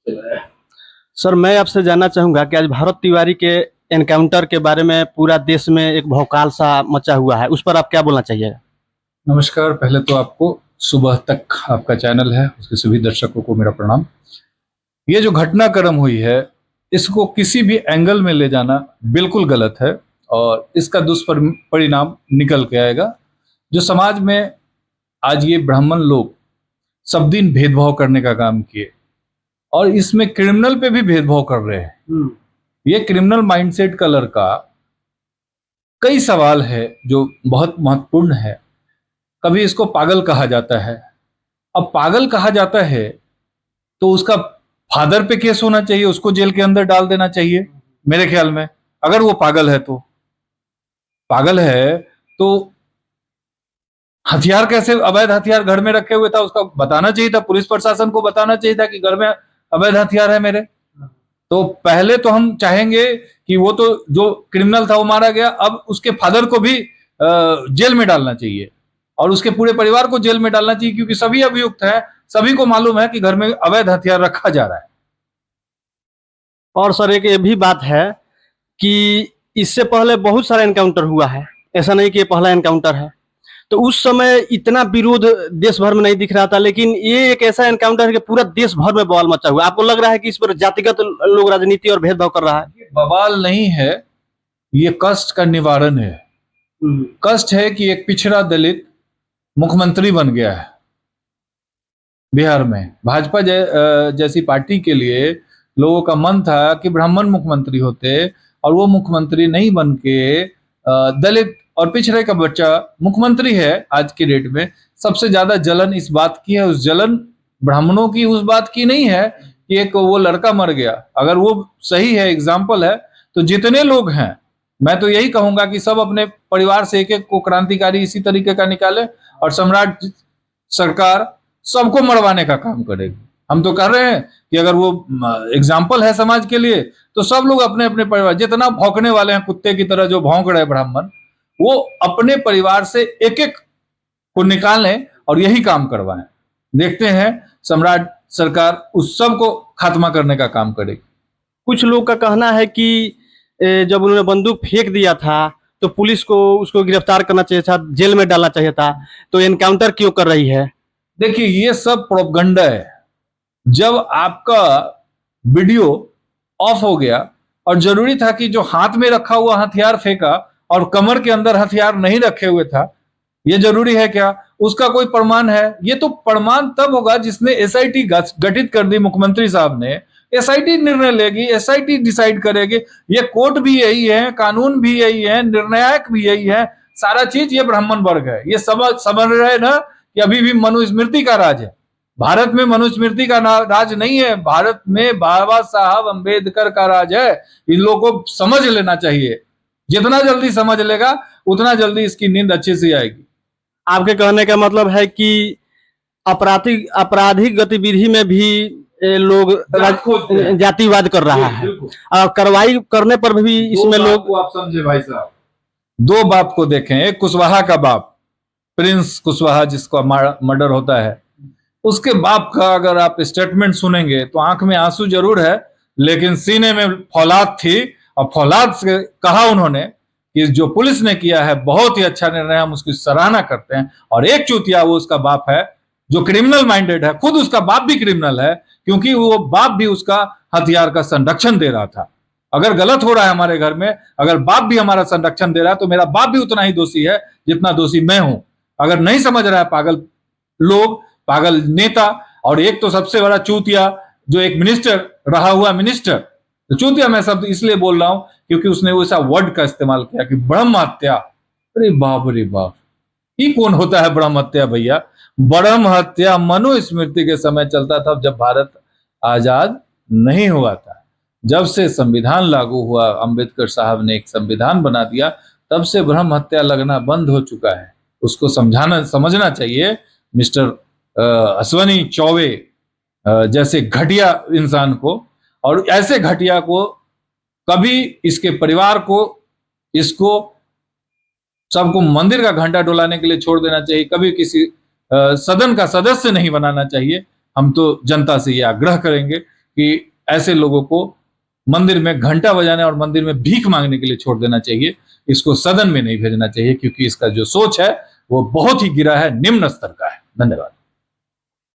Sir, मैं आपसे जानना चाहूँगा कि आज भारत तिवारी के एनकाउंटर के बारे में पूरा देश में एक भौकाल सा मचा हुआ है, उस पर आप क्या बोलना चाहिएगा? नमस्कार। पहले तो आपको सुबह तक आपका चैनल है, उसके सभी दर्शकों को मेरा प्रणाम। ये जो घटनाक्रम हुई है, इसको किसी भी एंगल में ले जाना बिल्कुल गलत है और इसका दुष्परिणाम निकल के आएगा। जो समाज में आज ये ब्राह्मण लोग सब दिन भेदभाव करने का काम किए और इसमें क्रिमिनल पे भी भेदभाव कर रहे हैं। ये क्रिमिनल माइंडसेट का लड़का, कई सवाल है जो बहुत महत्वपूर्ण है। कभी इसको पागल कहा जाता है। अब पागल कहा जाता है तो उसका फादर पे केस होना चाहिए, उसको जेल के अंदर डाल देना चाहिए मेरे ख्याल में। अगर वो पागल है तो हथियार कैसे, अवैध हथियार घर में रखे हुए था, उसका बताना चाहिए था, पुलिस प्रशासन को बताना चाहिए था कि घर में अवैध हथियार है मेरे। तो पहले तो हम चाहेंगे कि वो तो जो क्रिमिनल था वो मारा गया, अब उसके फादर को भी जेल में डालना चाहिए और उसके पूरे परिवार को जेल में डालना चाहिए, क्योंकि सभी अभियुक्त हैं, सभी को मालूम है कि घर में अवैध हथियार रखा जा रहा है। और सर, एक ये भी बात है कि इससे पहले बहुत सारा एनकाउंटर हुआ है, ऐसा नहीं कि ये पहला एनकाउंटर है। तो उस समय इतना विरोध देश भर में नहीं दिख रहा था, लेकिन ये एक ऐसा एनकाउंटर है कि पूरा देश भर में बवाल मचा हुआ है। आपको लग रहा है कि इस पर जातिगत लोग राजनीति और भेदभाव कर रहा है? ये बवाल नहीं है, ये कष्ट का निवारण है। कष्ट है कि एक पिछड़ा दलित मुख्यमंत्री बन गया है बिहार में। भाजपा जैसी पार्टी के लिए लोगों का मन था कि ब्राह्मण मुख्यमंत्री होते और वो मुख्यमंत्री नहीं बन के दलित और पिछड़े का बच्चा मुख्यमंत्री है। आज के डेट में सबसे ज्यादा जलन इस बात की है, उस जलन ब्राह्मणों की उस बात की नहीं है कि एक वो लड़का मर गया। अगर वो सही है, एग्जाम्पल है, तो जितने लोग हैं, मैं तो यही कहूंगा कि सब अपने परिवार से एक एक को क्रांतिकारी इसी तरीके का निकाले और सम्राट सरकार सबको मरवाने का काम करेगी। हम तो कर रहे हैं कि अगर वो एग्जाम्पल है समाज के लिए, तो सब लोग अपने अपने परिवार, जितना भौंकने वाले हैं कुत्ते की तरह जो भौंक रहे ब्राह्मण, वो अपने परिवार से एक एक को निकालें और यही काम करवाएं। देखते हैं सम्राट सरकार उस सब को खात्मा करने का काम करेगी। कुछ लोग का कहना है कि जब उन्होंने बंदूक फेंक दिया था तो पुलिस को उसको गिरफ्तार करना चाहिए था, जेल में डालना चाहिए था, तो एनकाउंटर क्यों कर रही है? देखिए, ये सब प्रोपगंडा है। जब आपका वीडियो ऑफ हो गया और जरूरी था कि जो हाथ में रखा हुआ हथियार फेंका और कमर के अंदर हथियार नहीं रखे हुए था, ये जरूरी है क्या? उसका कोई प्रमाण है? ये तो प्रमाण तब होगा जिसने एसआईटी गठित कर दी, मुख्यमंत्री साहब ने। एसआईटी निर्णय लेगी, एसआईटी डिसाइड करेगी। ये कोर्ट भी यही है, कानून भी यही है, निर्णायक भी यही है, सारा चीज ये ब्राह्मण वर्ग है। ये समझ रहे ना कि अभी भी मनुस्मृति का राज है। भारत में मनुस्मृति का राज नहीं है, भारत में बाबा साहब अंबेडकर का राज है। इन लोगों को समझ लेना चाहिए। जितना जल्दी समझ लेगा उतना जल्दी इसकी नींद अच्छे से आएगी। आपके कहने का मतलब है कि आपराधिक गतिविधि में भी लोग जातिवाद कर रहा है और कार्रवाई करने पर भी इसमें लोग, आप समझे भाई साहब, दो बाप को देखें। एक कुशवाहा का बाप, प्रिंस कुशवाहा जिसका मर्डर होता है, उसके बाप का अगर आप स्टेटमेंट सुनेंगे तो आंख में आंसू जरूर है, लेकिन सीने में फौलाद थी। और फौलाद से कहा उन्होंने कि जो पुलिस ने किया है बहुत ही अच्छा निर्णय, हम उसकी सराहना करते हैं। और एक चूतिया वो उसका बाप है जो क्रिमिनल माइंडेड है, खुद उसका बाप भी क्रिमिनल है, क्योंकि वो बाप भी उसका हथियार का संरक्षण दे रहा था। अगर गलत हो रहा है हमारे घर में, अगर बाप भी हमारा संरक्षण दे रहा है, तो मेरा बाप भी उतना ही दोषी है जितना दोषी मैं हूं। अगर नहीं समझ रहा है पागल लोग, पागल नेता, और एक तो सबसे बड़ा चूतिया जो एक मिनिस्टर रहा हुआ मिनिस्टर, तो चूतिया मैं शब्द इसलिए बोल रहा हूं क्योंकि उसने वैसा वर्ड का इस्तेमाल किया कि ब्रह्म हत्या। अरे बाप रे बाप, ये कौन होता है ब्रह्म हत्या भैया? ब्रह्म हत्या मनुस्मृति के समय चलता था, जब भारत आजाद नहीं हुआ था। जब से संविधान लागू हुआ, अंबेडकर साहब ने एक संविधान बना दिया, तब से ब्रह्म हत्या लगना बंद हो चुका है। उसको समझना चाहिए मिस्टर अश्वनी चौबे जैसे घटिया इंसान को। और ऐसे घटिया को कभी इसके परिवार को, इसको सबको मंदिर का घंटा डुलाने के लिए छोड़ देना चाहिए, कभी किसी सदन का सदस्य नहीं बनाना चाहिए। हम तो जनता से ये आग्रह करेंगे कि ऐसे लोगों को मंदिर में घंटा बजाने और मंदिर में भीख मांगने के लिए छोड़ देना चाहिए। इसको सदन में नहीं भेजना चाहिए, क्योंकि इसका जो सोच है वो बहुत ही गिरा है, निम्न स्तर का है। धन्यवाद।